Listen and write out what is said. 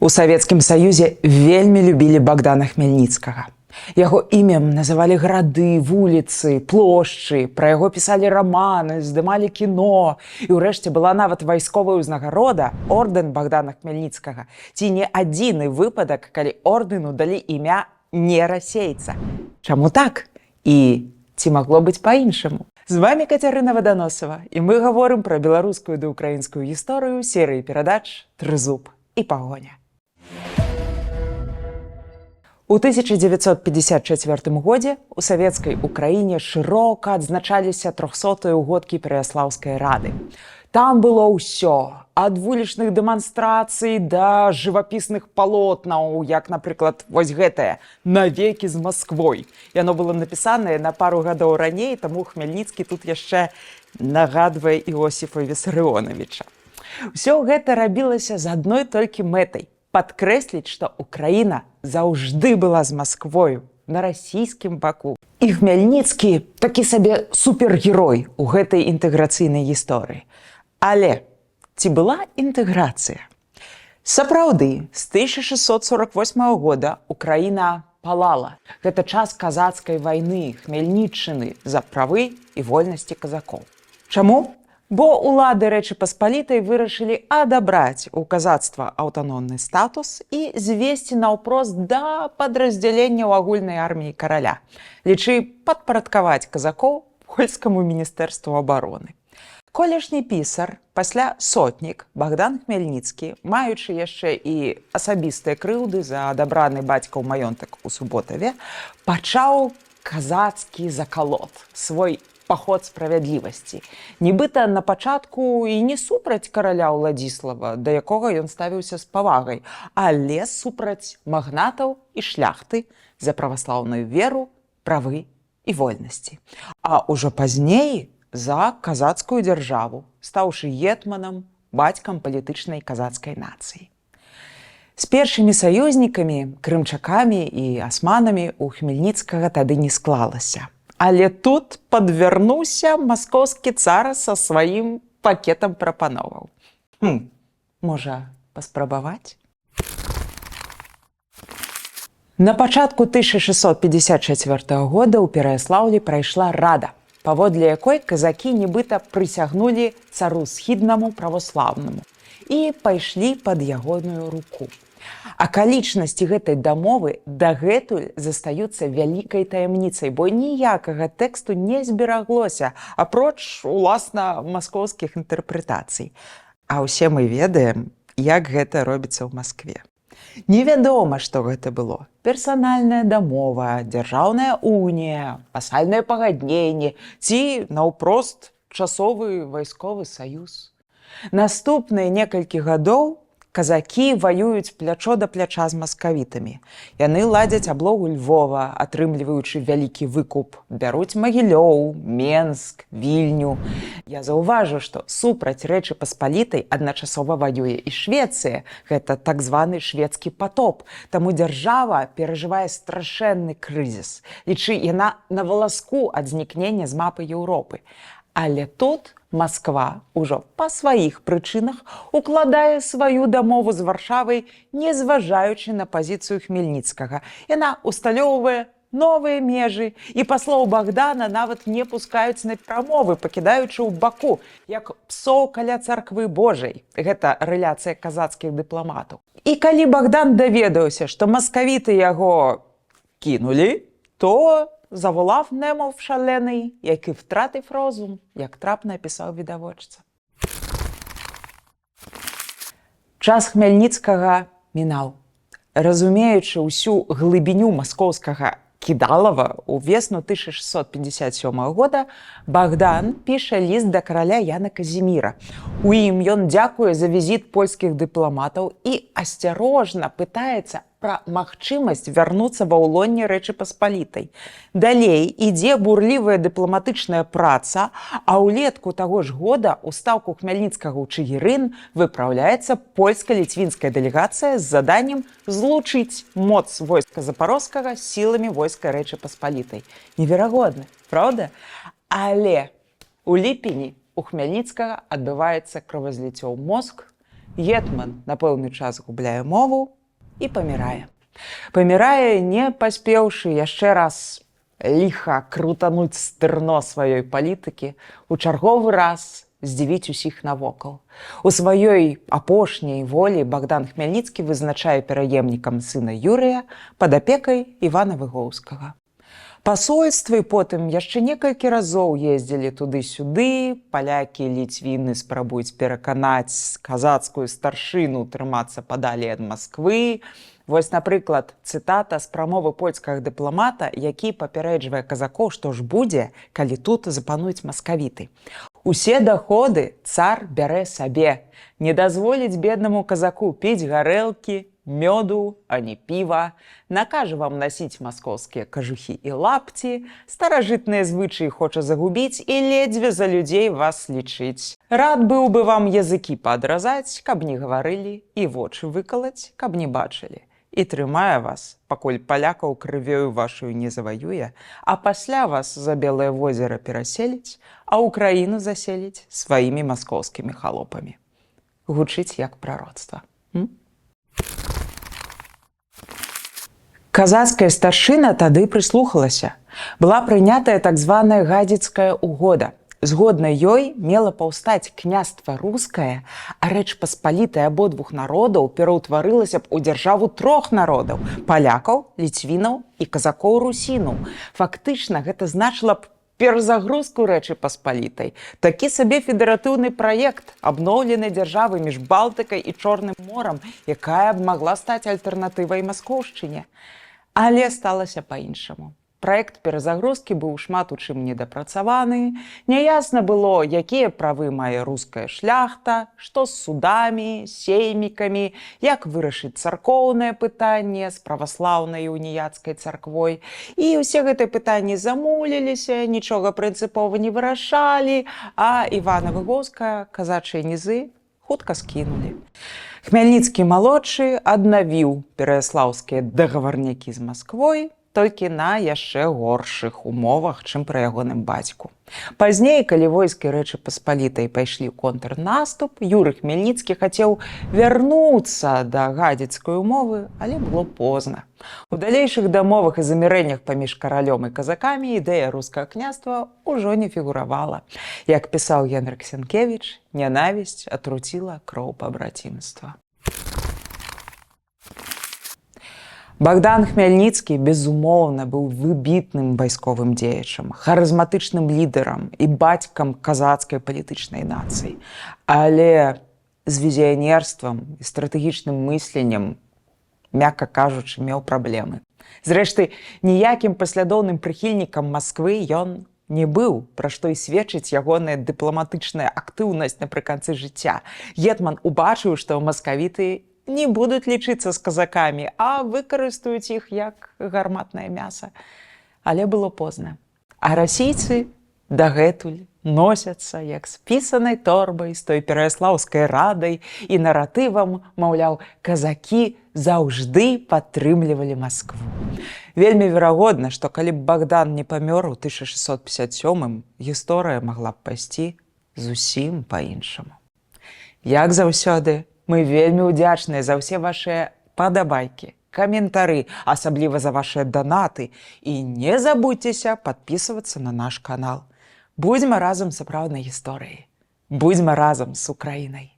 У Савецкім Саюзе вельмі любілі Богдана Хмельніцкага. Яго імем называлі гарады, вуліцы, плошчы, пра яго пісалі раманы, здымалі кіно. І ўрэшце была нават вайсковая ўзнагарода ордэн Богдана Хмельніцкага. Ці не адзіны выпадак, калі ордэну далі імя не расейца. Чаму так? І ці магло быць па-іншаму? З вами Кацярына Ваданосава, і мы гаворым пра беларускую ды украінскую гісторыю серыі перадач «Трызуб і пагоня». У 1954 годзе у савецкай Украіне шырока адзначаліся 300-ыя ўгодкі Пераяслаўскай рады. Там было ўсё, ад вулічных дэманстрацый да жывапісных палотнаў, як, напрыклад, вось гэтае «Навекі з Масквой». Яно было напісанае на пару гадоў раней, таму Хмельніцкі тут яшчэ нагадвае Іосіфа Вісарыёнавіча. Усё гэта рабілася з адной толькі мэтай – падкрэсліць, што Украіна заўжды была з Масквою на расійскім баку. І Хмельніцкі такі сабе супергерой у гэтай інтэграцыйнай гісторыі. Але ці была інтэграцыя? Сапраўды, з 1648 года Украіна палала. Гэта час казацкай вайны, Хмельніччыны за правы і вольнасці казакоў. Чаму? Бо улады Рэчы Паспалітай вырашылі адабраць у казацтва аўтаномны статус і звесці наўпрост да падраздзялення ў агульнай арміі караля, лічы падпарадкаваць казакоў польскаму міністэрству абароны. Колішні пісар, пасля сотнік Богдан Хмельніцкі, маючы яшчэ і асабістыя крыўды за адабраны бацькаў маёнтак у Суботаве, пачаў казацкі закалот, свой паход справядлівасці. Нібыта на пачатку і не супраць караля Уладзіслава, да якога ён ставіўся з павагай, але супраць магнатаў і шляхты за праваслаўную веру, правы і вольнасці. А ўжо пазней за казацкую дзяржаву, стаўшы гетманам, бацькам палітычнай казацкай нацыі. З першымі саюзнікамі, крымчакамі і асманамі у Хмельніцкага тады не склалася. Але тут падвярнуўся маскоўскі цар са сваім пакетам прапановаў. Можа, паспрабаваць? На пачатку 1654 года ў Пераяслаўлі прайшла рада, паводле якой казакі нібыта прысягнулі цару східнаму праваслаўнаму і пайшлі пад ягоную руку. Акалічнасці гэтай дамовы дагэтуль застаюцца вялікай таямніцай, бо ніякага тэксту не збераглося, апроч, уласна, маскоўскіх інтэрпрэтацый. А ўсе мы ведаем, як гэта робіцца ў Маскве. Невядома, што гэта было. Персанальная дамова, дзяржаўная унія, васальнае пагадненне ці, наўпрост, часовы вайсковы саюз. Наступныя некалькі гадоў казакі ваююць плячо да пляча з маскавітамі. Яны ладзяць аблогу Львова, атрымліваючы вялікі выкуп. Бяруць Магілёў, Менск, Вільню. Я заўважу, што супраць Рэчы Паспалітай адначасова ваюе і Швецыя. Гэта так званы шведскі патоп. Таму дзяржава перажывае страшэнны крызіс. Лічы, яна на валаску ад знікнення з мапы Еўропы. Але тут Масква ўжо па сваіх прычынах укладае сваю дамову з Варшавай, не зважаючы на пазіцыю Хмельніцкага. Яна усталёўвае новыя межы, і паслоў Богдана нават не пускаюць на прамовы, пакідаючы ў баку, як псоў каля царквы Божай. Гэта рэляцыя казацкіх дыпламатаў. І калі Богдан даведаўся, што маскавіты яго кінулі, то заволав немов шалений, який втратив розум, як трапно описав відавочця. Час Хмельніцкага мінаў. Разумеючы ўсю глыбіню маскоўскага кідалава, у весну 1657 года Богдан піша ліст да караля Яна Казіміра. У ім ён дзякуе за візіт польскіх дыпламатаў і асцярожна пытаецца пра магчымасць вярнуцца ва ўлонне Рэчы Паспалітай. Далей ідзе бурлівая дыпламатычная праца, а ўлетку таго ж года ў стаўку Хмельніцкага ў Чыгірын выпраўляецца польска-ліцвінская дэлегацыя з заданнем злучыць моц войска Запарожскага з сіламі войска Рэчы Паспалітай. Неверагодна, правда? Але у ліпені у Хмельніцкага адбываецца кровазліццё ў мозг, гетман на пэўны час губляе мову і памірае. Памірае, не паспеўшы яшчэ раз ліха крутануць стырно сваёй палітыкі, у чарговы раз здзівіць усіх навокал. У сваёй апошняй волі Богдан Хмельніцкі вызначае пераемнікам сына Юрыя пад апекай Івана Выгоўскага. Пасольствы потым яшчэ некалькі разоў ездзілі туды-сюды, палякі, ліцвіны спрабуюць пераканаць казацкую старшыну трымацца падалей ад Масквы. Вось, напрыклад, цытата з прамовы польскага дыпламата, які папярэджвае казакоў, што ж будзе, калі тут запануюць маскавіты. Усе даходы цар бярэ сабе, не дазволіць беднаму казаку піць гарэлкі, мёду, а не піва, накажа вам насіць маскоўскія кажухі і лапці, старажытныя звычаі хоча загубіць і ледзьве за людзей вас лічыць. Рад быў бы вам языкі падразаць, каб не гаварылі, і вочы выкалаць, каб не бачылі. І трымае вас, пакуль палякаў крывёю вашую не заваюе, а пасля вас за Белае возера пераселіць, а ўкраіну заселіць сваімі маскоўскімі халопамі. Гучыць як прароцтва. Казацкая старшына тады прыслухалася. Была прынятая так званая гадзіцкая угода. Згодна ёй мела паўстаць княства рускае, а Рэч Паспалітая абодвух народаў пераўтварылася б у дзяржаву трох народаў – палякаў, ліцвінаў і казакоў-русінаў. Фактычна гэта значыла б перазагрузку Рэчы Паспалітай. Такі сабе федэратыўны праект абноўленай дзяржавы між Балтыкай і Чорным морам, якая б магла стаць альтэрнатывай маскоўшчыне. Але сталася па-іншаму. Праект перазагрузкі быў шмат у чым недапрацаваны, няясна было, якія правы мае руская шляхта, што з судамі, сеймікамі, як вырашыць царкоўнае пытанне з праваслаўнай уніяцкай царквой. І ўсе гэтыя пытанні замуліліся, нічога прынцыпова не вырашалі, а Івана Выгоўскага казачыя нізы хутка скінулі. Хмяльніцкі-малодшы аднавіў пераяслаўскія дагаварнякі з Масквой, толькі на яшчэ горшых умовах, чым пры ягоным бацьку. Пазней, калі войскі Рэчы Паспалітай пайшлі ў контрнаступ, Юрый Хмельніцкі хацеў вярнуцца да гадзіцкай умовы, але было позна. У далейшых дамовах і замірэннях паміж каралём і казакамі ідэя рускага княства ўжо не фігуравала. Як пісаў Генрык Сенкевіч, нянавісць атруціла кроў пабрацімства. Богдан Хмельніцкі, безумоўна, быў выбітным вайсковым дзеячам, харызматычным лідарам і бацькам казацкай палітычнай нацыі. Але з візіянерствам і стратэгічным мысленнем, мякка кажучы, меў праблемы. Зрэшты, ніякім паслядоўным прыхільнікам Масквы ён не быў, пра што і сведчыць ягоная дыпламатычная актыўнасць напрыканцы жыцця. Гетман убачыў, што маскавіты не будуць лічыцца з казакамі, а выкарыстаюць іх як гарматнае мяса. Але было позна. А расійцы дагэтуль носяцца як з пісанай торбай з той пераяслаўскай радай і наратывам, маўляў, казакі заўжды падтрымлівалі Маскву. Вельмі верагодна, што калі б Богдан не памёр у 1657-м, гісторыя магла б пайсці зусім па-іншаму. Як заўсёды, мы вельмі ўдзячныя за ўсе вашыя падабайкі, каментары, асабліва за вашыя данаты. І не забудзьцеся падпісвацца на наш канал. Будзьма разам з сапраўднай гісторыяй. Будзьма разам з Украінай.